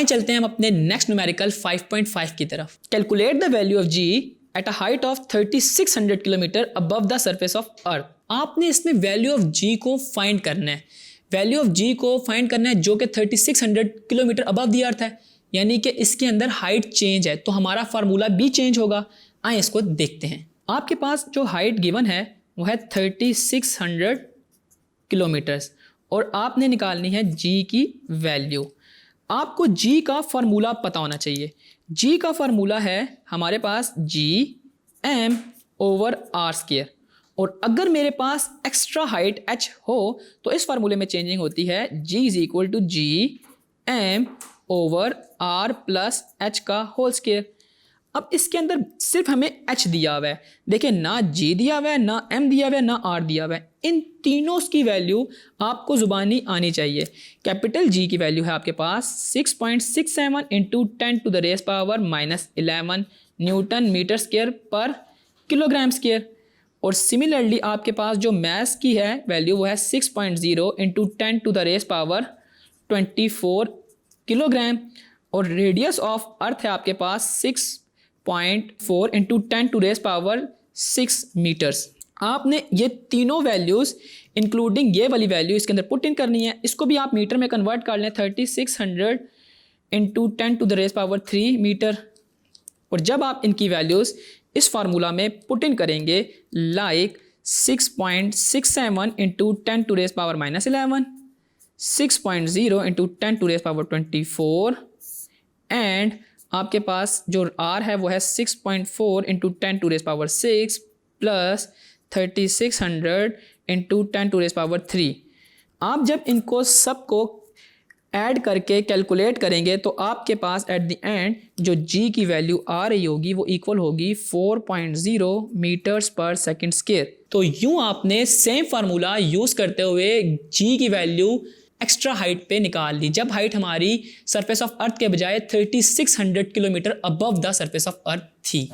आए चलते हैं हम अपने नेक्स्ट न्यूमेरिकल 5.5 की तरफ। Calculate the value of G at a height of 3600 kilometre above the surface of earth. आपने इसमें वैल्यू ऑफ जी को फाइंड करना है, वैल्यू ऑफ जी को फाइंड करना है जो कि 3600 किलोमीटर अबव द अर्थ है, यानी कि इसके अंदर हाइट चेंज है तो हमारा फार्मूला भी चेंज होगा। आए इसको देखते हैं। आपके पास जो हाइट गिवन है वो है 3600 किलोमीटर्स और आपने निकालनी है जी की वैल्यू। आपको जी का फार्मूला पता होना चाहिए। जी का फार्मूला है हमारे पास G M over R square, और अगर मेरे पास एक्स्ट्रा हाइट h हो तो इस फार्मूले में चेंजिंग होती है g is equal to G M over R plus H का होल स्क्वायर। अब इसके अंदर सिर्फ हमें h दिया हुआ है, देखिए ना g दिया हुआ है, ना m दिया हुआ है, ना r दिया हुआ है। इन तीनों की वैल्यू आपको जुबानी आनी चाहिए। कैपिटल G की वैल्यू है आपके पास 6.67 into 10 to the raise power -11 newton metre square per kilogram square. और सिमिलरली आपके पास जो मैस की है वैल्यू वो है 6.0 into 10 to the raise power 24 kilogram. और रेडियस ऑफ अर्थ है आपके पास 6.4 into 10 to raise power 6 metres. आपने ये तीनों वैल्यूज़ इंक्लूडिंग ये वाली वैल्यू इसके अंदर पुट इन करनी है। इसको भी आप मीटर में कन्वर्ट कर लें, 3600 into 10 to the raise power 3 metre. और जब आप इनकी वैल्यूज़ इस फार्मूला में पुट इन करेंगे like 6.67 into 10 to raise power -11, 6.0 into 10 to raise power 24 and आपके पास जो R है वो है 6.4 into 10 to raise power 6 plus 3600 into 10 to raise power 3। आप जब इनको सबको ऐड करके कैलकुलेट करेंगे तो आपके पास एट द एंड जो G की वैल्यू आ रही होगी वो इक्वल होगी 4.0 मीटर्स पर सेकंड स्क्वायर। तो यूं आपने सेम फार्मूला यूज़ करते हुए G की वैल्यू एक्स्ट्रा हाइट पे निकाल ली, जब हाइट हमारी सरफेस ऑफ अर्थ के बजाय 3600 kilometre above the surface of अर्थ थी।